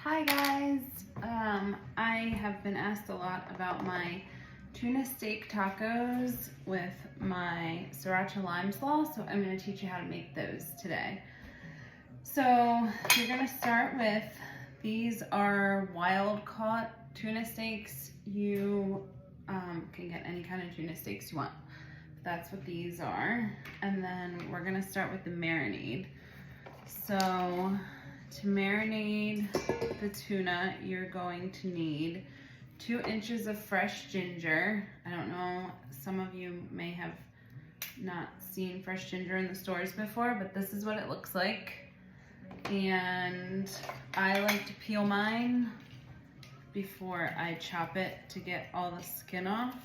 Hi guys, I have been asked a lot about my tuna steak tacos with my sriracha lime slaw, so I'm going to teach you how to make those today. So you're going to start with, these are wild caught tuna steaks. You can get any kind of tuna steaks you want. That's what these are. And then we're going to start with the marinade. So to marinate the tuna, you're going to need 2 inches of fresh ginger. I don't know, some of you may have not seen fresh ginger in the stores before, but this is what it looks like. And I like to peel mine before I chop it to get all the skin off.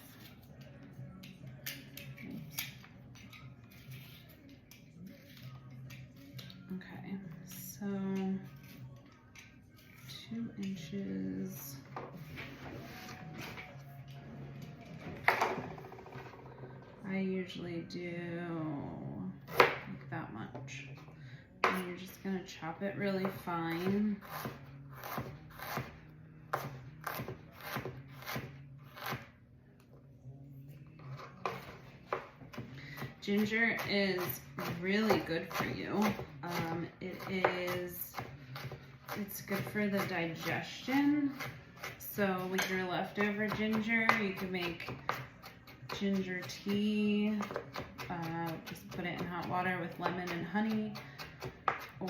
Okay, so 2 inches. I usually do like that much. And you're just gonna chop it really fine. Ginger is really good for you. It's good for the digestion. So with your leftover ginger, you can make ginger tea. Just put it in hot water with lemon and honey.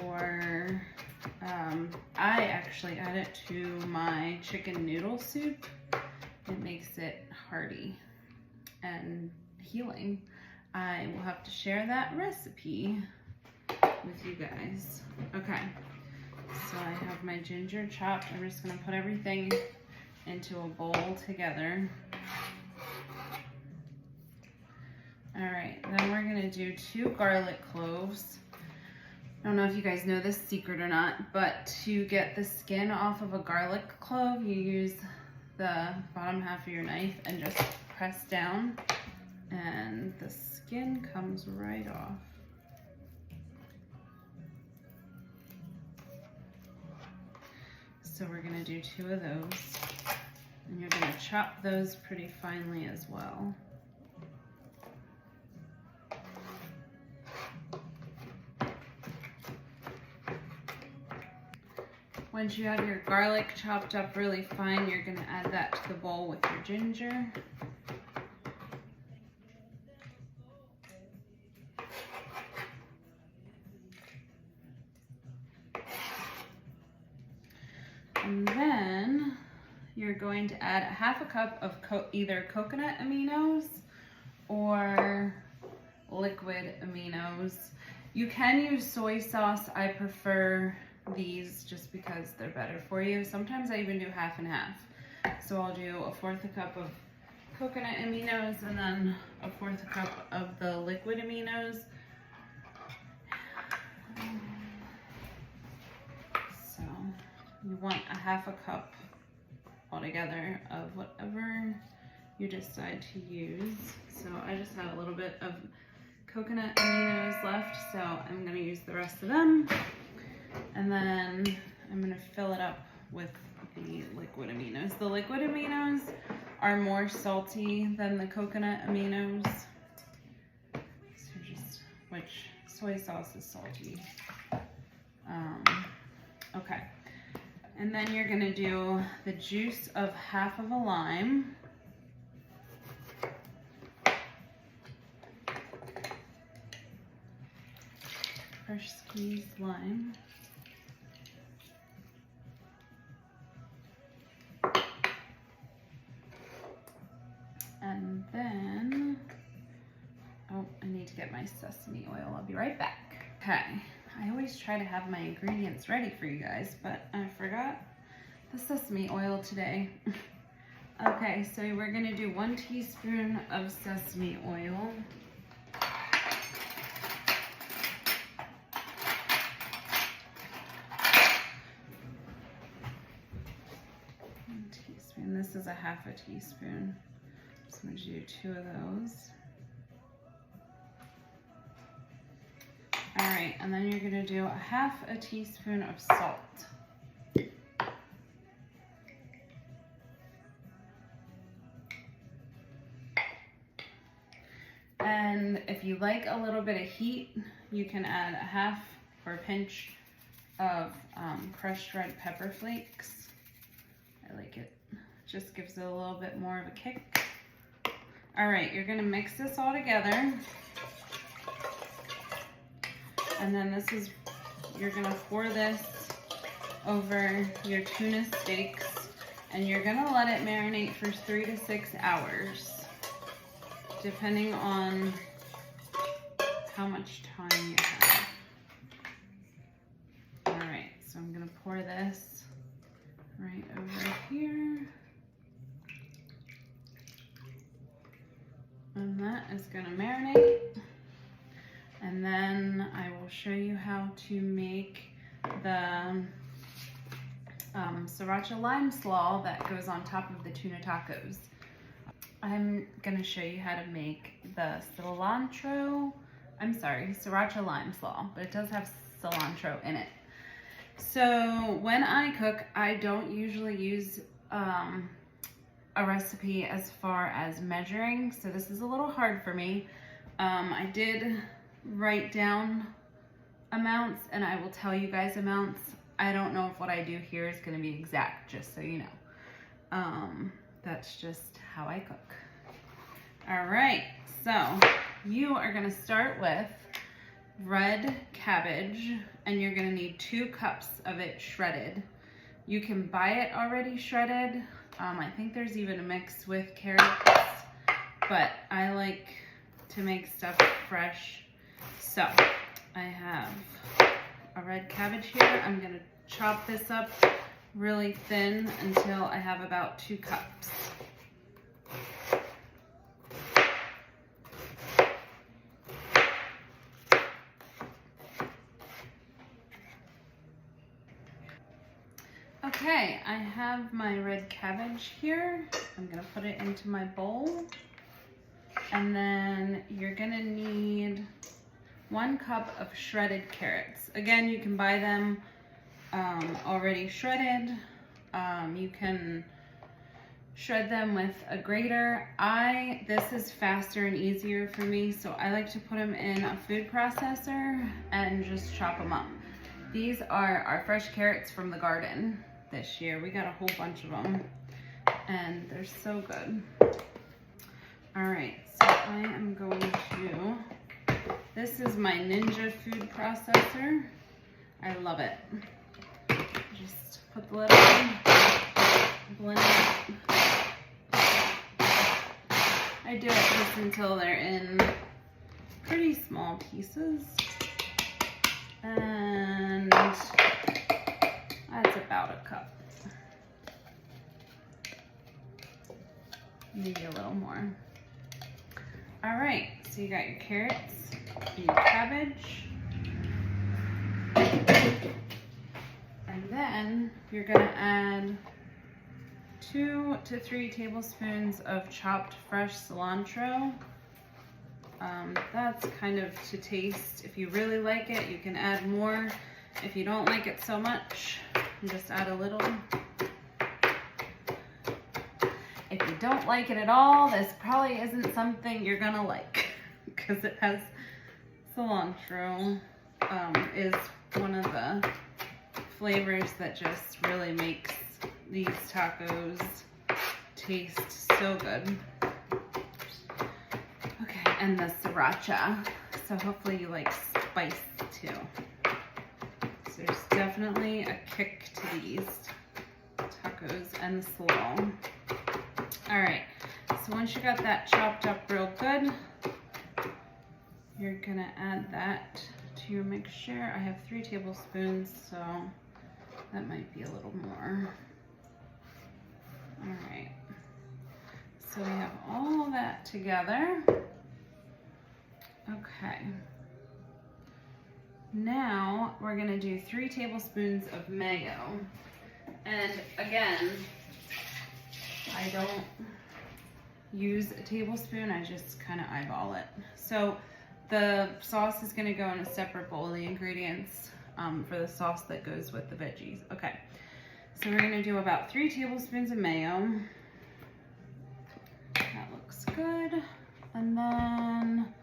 Or I actually add it to my chicken noodle soup. It makes it hearty and healing. I will have to share that recipe with you guys. Okay, so I have my ginger chopped. I'm just gonna put everything into a bowl together. All right, then we're gonna do 2 garlic cloves. I don't know if you guys know this secret or not, but to get the skin off of a garlic clove, you use the bottom half of your knife and just press down, and the skin comes right off. So we're gonna do 2 of those, and you're gonna chop those pretty finely as well. Once you have your garlic chopped up really fine, you're gonna add that to the bowl with your ginger. And then you're going to add a 1/2 cup of either coconut aminos or liquid aminos. You can use soy sauce. I prefer these just because they're better for you. Sometimes I even do 1/2 and 1/2. So I'll do 1/4 cup of coconut aminos and then 1/4 cup of the liquid aminos. So you want a 1/2 cup altogether of whatever you decide to use. So I just have a little bit of coconut aminos left, so I'm gonna use the rest of them. And then I'm gonna fill it up with the liquid aminos. The liquid aminos are more salty than the coconut aminos. So which soy sauce is salty. Okay. And then you're gonna do the juice of 1/2 of a lime. Fresh squeezed lime. And then, oh, I need to get my sesame oil. I'll be right back. Okay, I always try to have my ingredients ready for you guys, but I forgot the sesame oil today. Okay, so we're gonna do 1 teaspoon of sesame oil. This is a 1/2 teaspoon. So I'm going to do 2 of those. All right, and then you're gonna do a 1/2 teaspoon of salt. like a little bit of heat, you can add a half or a pinch of crushed red pepper flakes. I like it. Just gives it a little bit more of a kick. All right, you're gonna mix this all together. And then you're gonna pour this over your tuna steaks, and you're gonna let it marinate for 3 to 6 hours, depending on how much time you have. All right, so I'm gonna pour this right over here. And that is gonna marinate. And then I will show you how to make the sriracha lime slaw that goes on top of the tuna tacos. I'm gonna show you how to make the sriracha lime slaw, but it does have cilantro in it. So when I cook, I don't usually use a recipe as far as measuring, so this is a little hard for me. I did write down amounts, and I will tell you guys amounts. I don't know if what I do here is going to be exact, just so you know. That's just how I cook. All right, so you are going to start with red cabbage, and you're going to need 2 cups of it shredded. You can buy it already shredded. I think there's even a mix with carrots, but I like to make stuff fresh. So I have a red cabbage here. I'm gonna chop this up really thin until I have about 2 cups. Okay, I have my red cabbage here. I'm gonna put it into my bowl. And then you're gonna need 1 cup of shredded carrots. Again, you can buy them already shredded. You can shred them with a grater. This is faster and easier for me, so I like to put them in a food processor and just chop them up. These are our fresh carrots from the garden this year. We got a whole bunch of them, and they're so good. All right, so I am going to, this is my Ninja food processor. I love it. Just put the lid on, blend it. I do it just until they're in pretty small pieces. And that's about a cup. Maybe a little more. All right, so you got your carrots and your cabbage. And then you're gonna add 2 to 3 tablespoons of chopped fresh cilantro. That's kind of to taste. If you really like it, you can add more. If you don't like it so much, you just add a little. If you don't like it at all, this probably isn't something you're gonna like, because it has cilantro. Is one of the flavors that just really makes these tacos taste so good. Okay, and the sriracha. So hopefully you like spice too. So there's definitely a kick to these tacos and the slaw. All right, so once you got that chopped up real good, you're gonna add that to your mixture. I have 3 tablespoons, so that might be a little more. All right, so we have all that together. Okay, now we're gonna do 3 tablespoons of mayo. And again, I don't use a tablespoon, I just kind of eyeball it. So the sauce is gonna go in a separate bowl, the ingredients for the sauce that goes with the veggies. Okay, so we're gonna do about 3 tablespoons of mayo. That looks good. And then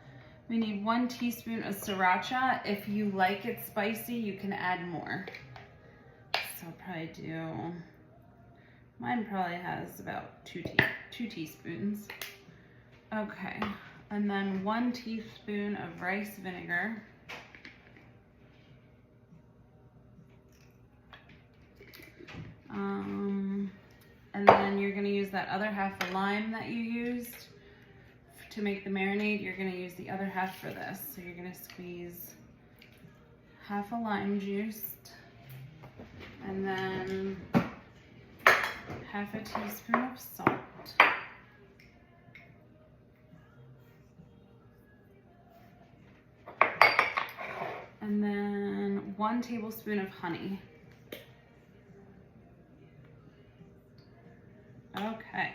We need 1 teaspoon of sriracha. If you like it spicy, you can add more. So I'll probably do, mine probably has about 2 teaspoons. Okay, and then 1 teaspoon of rice vinegar. And then you're gonna use that other half of lime that you used to make the marinade. You're gonna use the other half for this. So you're gonna squeeze half a lime juice and then half a teaspoon of salt. And then 1 tablespoon of honey. Okay,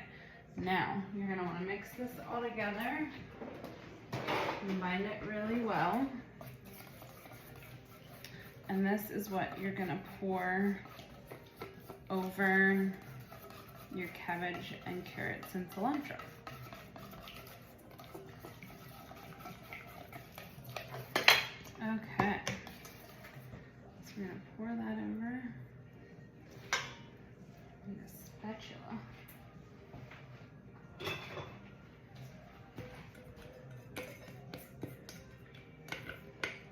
now you're gonna wanna mix this all together, combine it really well. And this is what you're gonna pour over your cabbage and carrots and cilantro. Okay, so we're gonna pour that over with a spatula.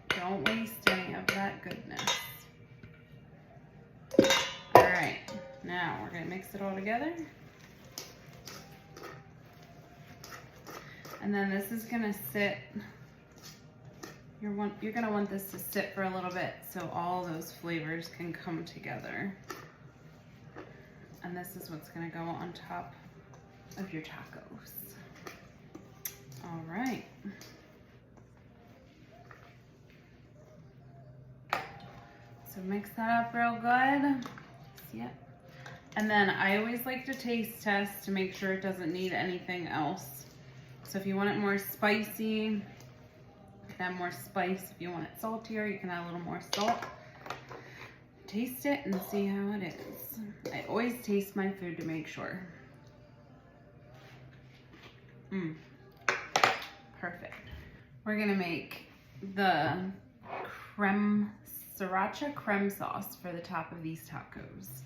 Don't waste any of that goodness. All right, now we're gonna mix it all together. And then this is gonna sit, you're gonna want this to sit for a little bit so all those flavors can come together. And this is what's gonna go on top of your tacos. All right. So mix that up real good. See it? And then I always like to taste test to make sure it doesn't need anything else. So if you want it more spicy, you can add more spice. If you want it saltier, you can add a little more salt. Taste it and see how it is. I always taste my food to make sure. Perfect. We're gonna make the sriracha creme sauce for the top of these tacos.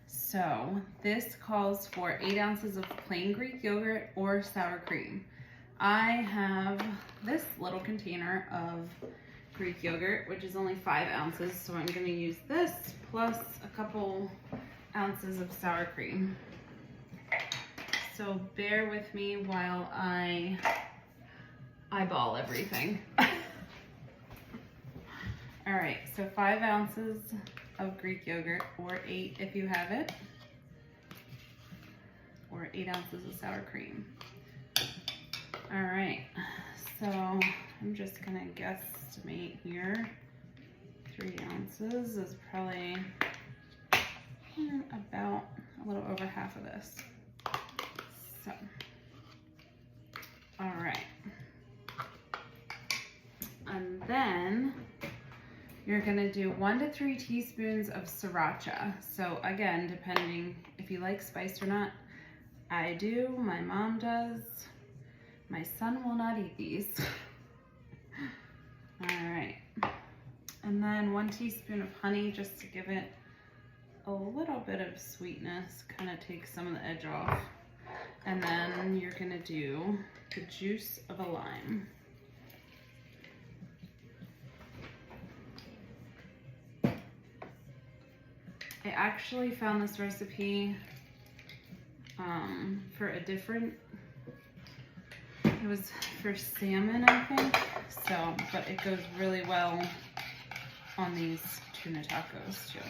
So this calls for 8 ounces of plain Greek yogurt or sour cream. I have this little container of Greek yogurt, which is only 5 ounces, so I'm gonna use this plus a couple ounces of sour cream. So bear with me while I eyeball everything. All right, so 5 ounces of Greek yogurt, or 8 if you have it, or 8 ounces of sour cream. All right, so I'm just gonna guesstimate here. 3 ounces is probably about a little over half of this. So, all right. And then you're gonna do 1 to 3 teaspoons of sriracha. So again, depending if you like spice or not. I do, my mom does. My son will not eat these. All right. And then 1 teaspoon of honey just to give it a little bit of sweetness, kind of take some of the edge off. And then you're gonna do the juice of a lime. I actually found this recipe for a different, it was for salmon, I think. So, but it goes really well on these tuna tacos too.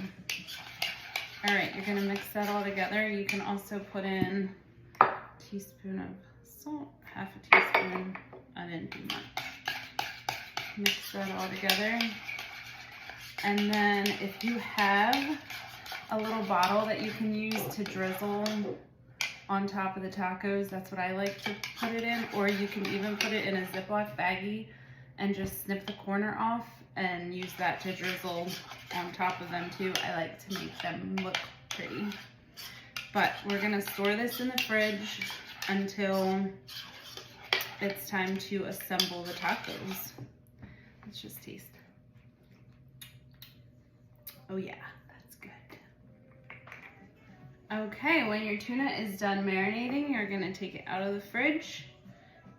All right, you're gonna mix that all together. You can also put in a teaspoon of salt, half a teaspoon. I didn't do much. Mix that all together. And then if you have a little bottle that you can use to drizzle on top of the tacos, that's what I like to put it in. Or you can even put it in a Ziploc baggie and just snip the corner off and use that to drizzle on top of them too. I like to make them look pretty. But we're gonna store this in the fridge until it's time to assemble the tacos. Let's just taste. Oh yeah, that's good. Okay, when your tuna is done marinating, you're gonna take it out of the fridge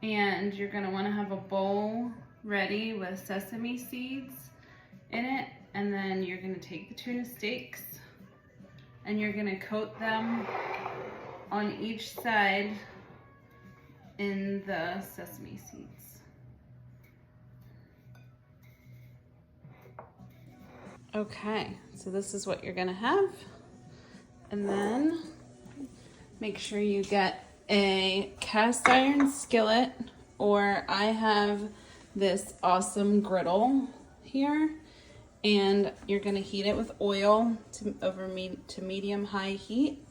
and you're gonna wanna have a bowl ready with sesame seeds in it, and then you're gonna take the tuna steaks and you're gonna coat them on each side in the sesame seeds. Okay, so this is what you're gonna have. And then make sure you get a cast iron skillet, or I have this awesome griddle here, and you're gonna heat it with oil to medium-high heat.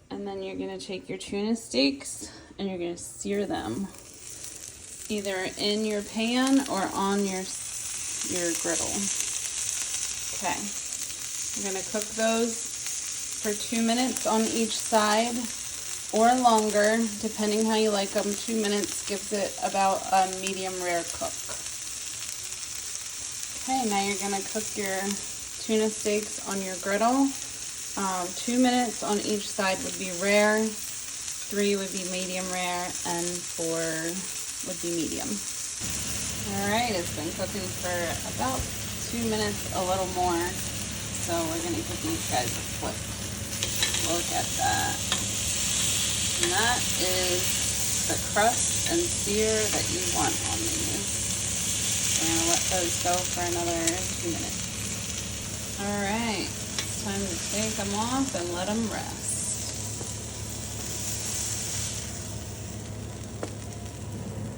And then you're gonna take your tuna steaks and you're gonna sear them either in your pan or on your griddle. Okay, you're gonna cook those for 2 minutes on each side or longer, depending how you like them. 2 minutes gives it about a medium rare cook. Okay, now you're gonna cook your tuna steaks on your griddle. 2 minutes on each side would be rare, 3 would be medium rare, and 4 would be medium. All right, it's been cooking for about 2 minutes, a little more. So we're gonna give these guys a flip. Look at that. And that is the crust and sear that you want on these. We're gonna let those go for another 2 minutes. All right. Time to take them off and let them rest.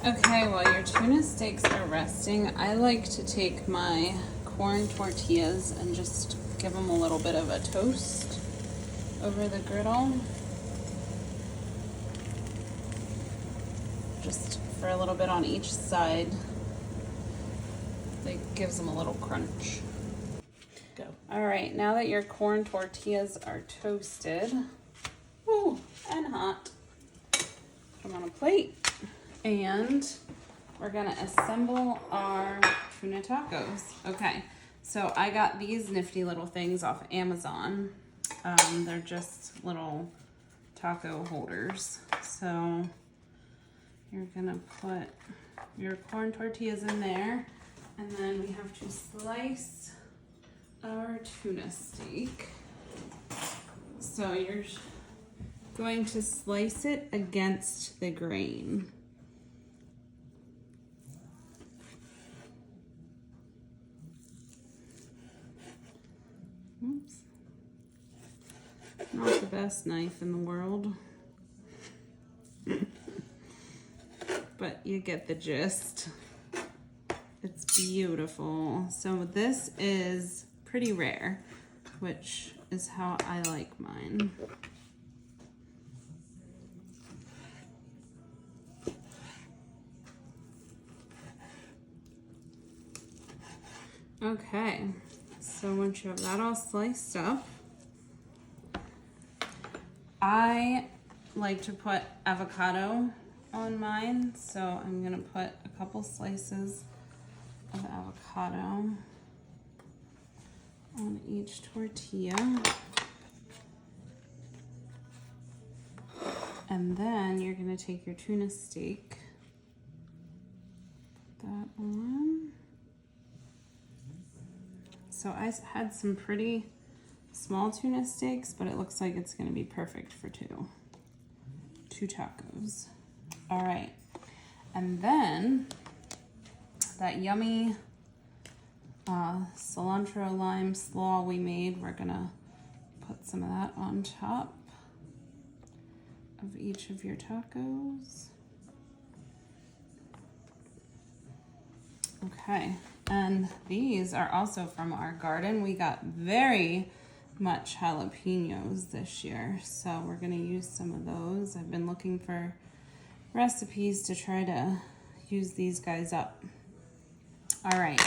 Okay, while your tuna steaks are resting, I like to take my corn tortillas and just give them a little bit of a toast over the griddle. Just for a little bit on each side. It gives them a little crunch. Go. All right, now that your corn tortillas are toasted, ooh, and hot, put them on a plate, and we're gonna assemble our tuna tacos. Okay, so I got these nifty little things off Amazon. They're just little taco holders. So you're gonna put your corn tortillas in there, and then we have to slice our tuna steak. So you're going to slice it against the grain. Oops. Not the best knife in the world. But you get the gist. It's beautiful. So this is pretty rare, which is how I like mine. Okay, so once you have that all sliced up, I like to put avocado on mine, so I'm gonna put a couple slices of avocado on each tortilla. And then you're gonna take your tuna steak, put that on. So I had some pretty small tuna steaks, but it looks like it's gonna be perfect for two tacos. All right, and then that yummy cilantro lime slaw we made, we're gonna put some of that on top of each of your tacos. Okay, and these are also from our garden. We got very much jalapenos this year, so we're gonna use some of those. I've been looking for recipes to try to use these guys up. All right,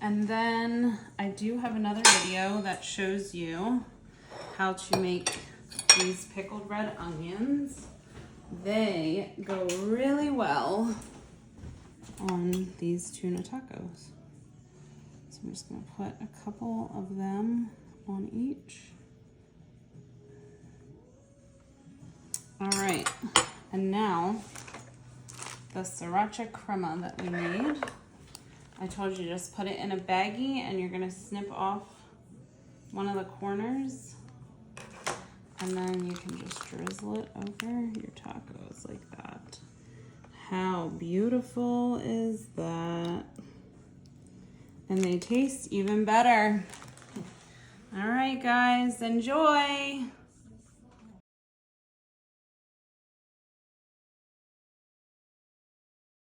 and then I do have another video that shows you how to make these pickled red onions. They go really well on these tuna tacos. So I'm just gonna put a couple of them on each. All right, and now the sriracha crema that we made. I told you just put it in a baggie and you're gonna snip off one of the corners and then you can just drizzle it over your tacos like that. How beautiful is that? And they taste even better. All right, guys, enjoy.